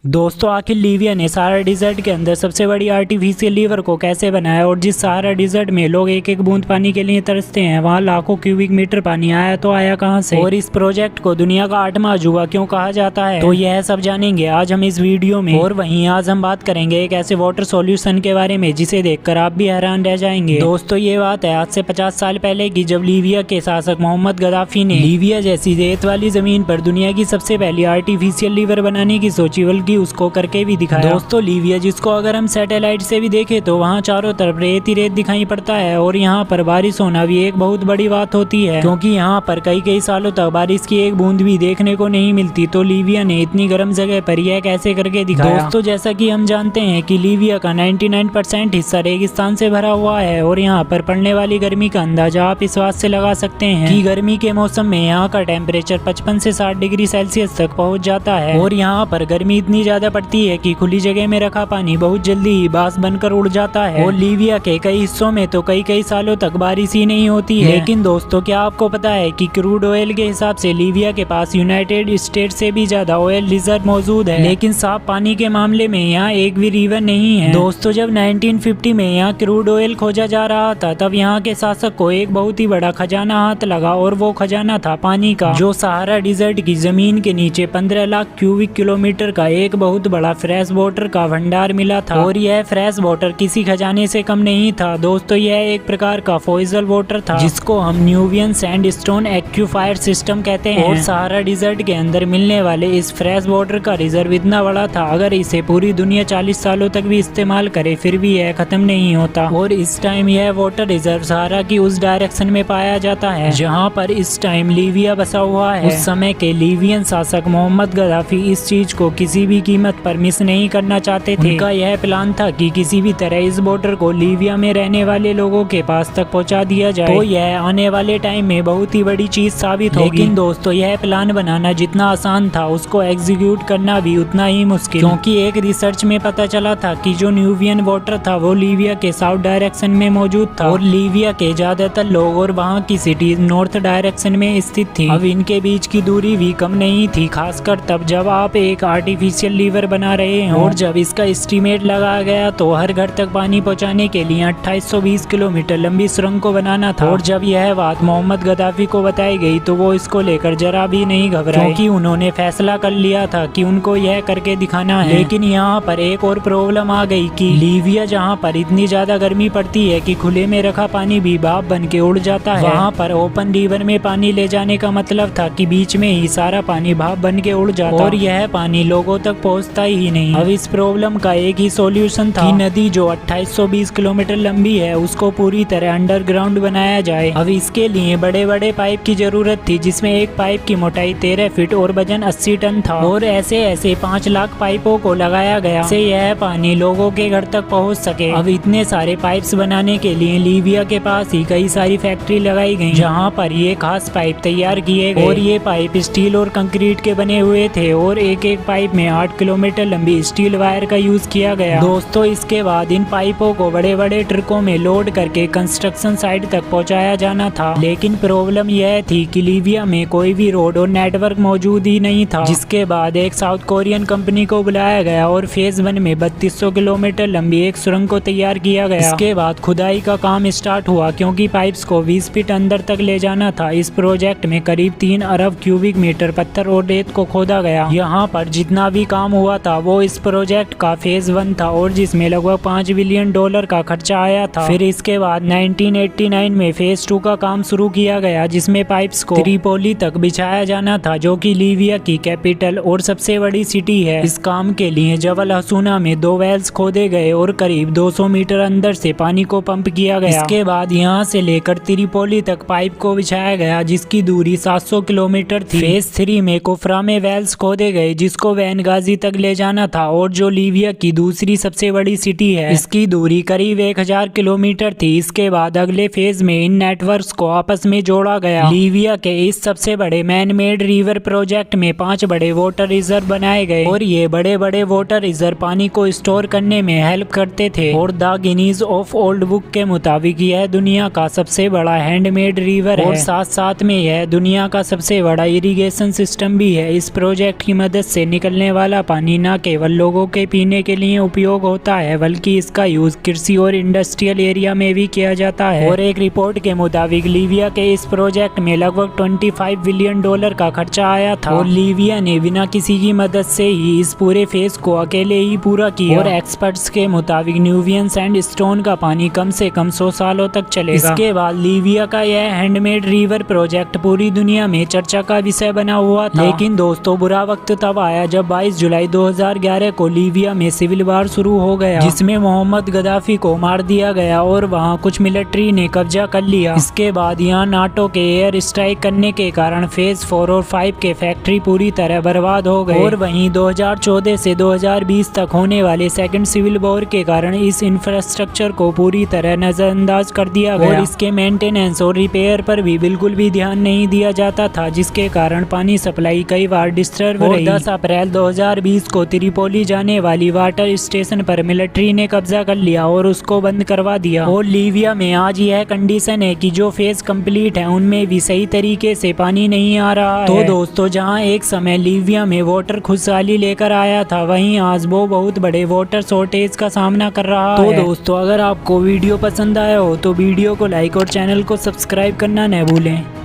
दोस्तों आखिर लीबिया ने सहारा डिजर्ट के अंदर सबसे बड़ी आर्टिफिशियल रिवर को कैसे बनाया और जिस सहारा डिजर्ट में लोग एक एक बूंद पानी के लिए तरसते हैं वहां लाखों क्यूबिक मीटर पानी आया तो आया कहां से, और इस प्रोजेक्ट को दुनिया का 8वां अजूबा क्यों कहा जाता है, तो यह सब जानेंगे आज हम इस वीडियो में। और वहीं आज हम बात करेंगे एक ऐसे वाटर सॉल्यूशन के बारे में जिसे देखकर आप भी हैरान रह जाएंगे। दोस्तों ये बात है आज से 50 साल पहले की, जब लीबिया के शासक मोहम्मद गद्दाफी ने लीबिया जैसी रेत वाली जमीन पर दुनिया की सबसे पहली आर्टिफिशियल रिवर बनाने की सोची, बल्कि उसको करके भी दिखाया। दोस्तों लीबिया जिसको अगर हम सैटेलाइट से भी देखें तो वहाँ चारों तरफ रेत ही रेत दिखाई पड़ता है और यहाँ पर बारिश होना भी एक बहुत बड़ी बात होती है, क्योंकि यहाँ पर कई कई सालों तक बारिश की एक बूंद भी देखने को नहीं मिलती। तो लीबिया ने इतनी गर्म जगह पर यह कैसे करके दिखाया। दोस्तों जैसा कि हम जानते हैं कि लीबिया का 99% हिस्सा रेगिस्तान से भरा हुआ है और यहाँ पर पड़ने वाली गर्मी का अंदाजा आप इस बात से लगा सकते हैं कि गर्मी के मौसम में यहाँ का टेम्परेचर 55 से 60 डिग्री सेल्सियस तक पहुँच जाता है। और यहाँ पर गर्मी इतनी ज्यादा पड़ती है कि खुली जगह में रखा पानी बहुत जल्दी ही बास बनकर उड़ जाता है और लीबिया के कई हिस्सों में तो कई कई सालों तक बारिश ही नहीं होती है। लेकिन दोस्तों क्या आपको पता है कि क्रूड ऑयल के हिसाब से लीबिया के पास यूनाइटेड स्टेट से भी ज्यादा ऑयल रिजर्व मौजूद है, लेकिन साफ पानी के मामले में यहाँ एक भी रिवर नहीं है। दोस्तों जब 1950 में यहाँ क्रूड ऑयल खोजा जा रहा था तब यहाँ के शासक को एक बहुत ही बड़ा खजाना हाथ लगा और वो खजाना था पानी का, जो सहारा डिजर्ट की जमीन के नीचे 15 लाख क्यूबिक किलोमीटर का एक बहुत बड़ा फ्रेश वाटर का भंडार मिला था। और यह फ्रेश वाटर किसी खजाने से कम नहीं था दोस्तों, यह एक प्रकार का पॉइजन वाटर था जिसको हम न्यूबियन सैंडस्टोन एक्यूफायर सिस्टम कहते हैं। और सहारा डिजर्ट के अंदर मिलने वाले इस फ्रेश वाटर का रिजर्व इतना बड़ा था, अगर इसे पूरी दुनिया 40 सालों तक भी इस्तेमाल करे फिर भी यह खत्म नहीं होता। और इस टाइम यह वाटर रिजर्व सहारा की उस डायरेक्शन में पाया जाता है जहाँ पर इस टाइम लीबिया बसा हुआ है। उस समय के लीबियन शासक मोहम्मद गद्दाफी इस चीज को किसी भी कीमत पर मिस नहीं करना चाहते थे। उनका यह प्लान था कि किसी भी तरह इस बॉर्डर को लीबिया में रहने वाले लोगों के पास तक पहुंचा दिया जाए, तो यह आने वाले टाइम में बहुत ही बड़ी चीज साबित होगी। लेकिन दोस्तों यह प्लान बनाना जितना आसान था उसको एग्जीक्यूट करना भी उतना ही मुश्किल, क्योंकि एक रिसर्च में पता चला था कि जो न्यूबियन वाटर था वो लीबिया के साउथ डायरेक्शन में मौजूद था और लीबिया के ज्यादातर लोग और वहाँ की सिटीज नॉर्थ डायरेक्शन में स्थित थी। अब इनके बीच की दूरी भी कम नहीं थी, खासकर तब जब आप एक आर्टिफिशियल रिवर बना रहे हैं। और जब इसका एस्टीमेट लगाया गया तो हर घर तक पानी पहुंचाने के लिए 2820 किलोमीटर लंबी सुरंग को बनाना था। और जब यह बात मोहम्मद गद्दाफी को बताई गई तो वो इसको लेकर जरा भी नहीं घबराए, क्योंकि उन्होंने फैसला कर लिया था कि उनको यह करके दिखाना है। लेकिन यहाँ पर एक और प्रॉब्लम आ गई कि लीबिया जहाँ पर इतनी ज्यादा गर्मी पड़ती है कि खुले में रखा पानी भी भाप बन के उड़ जाता है, वहाँ पर ओपन रिवर में पानी ले जाने का मतलब था कि बीच में ही सारा पानी भाप बन के उड़ जाता और यह पानी लोगों तक पहुँचता ही नहीं। अब इस प्रॉब्लम का एक ही सॉल्यूशन था कि नदी जो 2820 किलोमीटर लंबी है उसको पूरी तरह अंडरग्राउंड बनाया जाए। अब इसके लिए बड़े बड़े पाइप की जरूरत थी, जिसमें एक पाइप की मोटाई 13 फीट और वजन 80 टन था। और ऐसे 5 लाख पाइपों को लगाया गया से यह पानी लोगों के घर तक पहुंच सके। अब इतने सारे पाइप्स बनाने के लिए लीबिया के पास ही कई सारी फैक्ट्री लगाई गई जहाँ पर ये खास पाइप तैयार किए गए। और ये पाइप स्टील और कंक्रीट के बने हुए थे और एक एक पाइप में 8 किलोमीटर लंबी स्टील वायर का यूज किया गया। दोस्तों इसके बाद इन पाइपों को बड़े बड़े ट्रकों में लोड करके कंस्ट्रक्शन साइट तक पहुंचाया जाना था। लेकिन प्रॉब्लम यह थी कि लीबिया में कोई भी रोड और नेटवर्क मौजूद ही नहीं था, जिसके बाद एक साउथ कोरियन कंपनी को बुलाया गया और फेज 1 में 3200 किलोमीटर लंबी एक सुरंग को तैयार किया गया। इसके बाद खुदाई का काम स्टार्ट हुआ, क्योंकि पाइप्स को 20 फीट अंदर तक ले जाना था। इस प्रोजेक्ट में करीब 3 अरब क्यूबिक मीटर पत्थर और रेत को खोदा गया। यहाँ पर जितना भी काम हुआ था वो इस प्रोजेक्ट का फेज 1 था और जिसमें लगभग $5 बिलियन का खर्चा आया था। फिर इसके बाद 1989 में फेज 2 का काम शुरू किया गया, जिसमें पाइप्स को त्रिपोली तक बिछाया जाना था, जो कि लीबिया की कैपिटल और सबसे बड़ी सिटी है। इस काम के लिए जबल हसूना में 2 वेल्स खोदे गए और करीब 200 मीटर अंदर से पानी को पंप किया गया। इसके बाद यहाँ से लेकर त्रिपोली तक पाइप को बिछाया गया, जिसकी दूरी 700 किलोमीटर थी। फेज 3 में कुफरा में वेल्स खोदे गए, जिसको बेंगाजी तक ले जाना था और जो लीबिया की दूसरी सबसे बड़ी सिटी है। इसकी दूरी करीब 1000 किलोमीटर थी। इसके बाद अगले फेज में इन नेटवर्क्स को आपस में जोड़ा गया। लीबिया के इस सबसे बड़े मैन मेड रिवर प्रोजेक्ट में 5 बड़े वाटर रिजर्व बनाए गए और ये बड़े बड़े वाटर रिजर्व पानी को स्टोर करने में हेल्प करते थे। और the Guinness of old book के मुताबिक यह दुनिया का सबसे बड़ा हैंडमेड रिवर है और साथ साथ में यह दुनिया का सबसे बड़ा इरिगेशन सिस्टम भी है। इस प्रोजेक्ट की मदद से निकलने वाला वाला पानी न केवल लोगों के पीने के लिए उपयोग होता है बल्कि इसका यूज कृषि और इंडस्ट्रियल एरिया में भी किया जाता है। और एक रिपोर्ट के मुताबिक लीबिया के इस प्रोजेक्ट में लगभग $25 बिलियन का खर्चा आया था और लीबिया ने बिना किसी की मदद से ही इस पूरे फेज को अकेले ही पूरा किया। और एक्सपर्ट्स के मुताबिक न्यूबियन सैंडस्टोन का पानी कम से कम 100 सालों तक चलेगा। इसके बाद लीबिया का यह हैंडमेड रिवर प्रोजेक्ट पूरी दुनिया में चर्चा का विषय बना हुआ था। लेकिन दोस्तों बुरा वक्त तब आया जब 22 जुलाई 2011 को लीबिया में सिविल वार शुरू हो गया, जिसमें मोहम्मद गद्दाफी को मार दिया गया और वहां कुछ मिलिट्री ने कब्जा कर लिया। इसके बाद यहां नाटो के एयर स्ट्राइक करने के कारण फेज 4 और 5 के फैक्ट्री पूरी तरह बर्बाद हो गए। और वहीं 2014 से 2020 तक होने वाले सेकंड सिविल वॉर के कारण इस इंफ्रास्ट्रक्चर को पूरी तरह नजरअंदाज कर दिया गया और इसके मेंटेनेंस और रिपेयर पर भी बिल्कुल भी ध्यान नहीं दिया जाता था, जिसके कारण पानी सप्लाई कई बार डिस्टर्ब रही। 10 अप्रैल 2020 को त्रिपोली जाने वाली वाटर स्टेशन पर मिलिट्री ने कब्जा कर लिया और उसको बंद करवा दिया। और लीबिया में आज यह कंडीशन है कि जो फेज कंप्लीट है उनमें भी सही तरीके से पानी नहीं आ रहा है। तो दोस्तों जहां एक समय लीबिया में वाटर खुशहाली लेकर आया था, वहीं आज वो बहुत बड़े वाटर शॉर्टेज का सामना कर रहा है। तो दोस्तों अगर आपको वीडियो पसंद आया हो तो वीडियो को लाइक और चैनल को सब्सक्राइब करना न भूलें।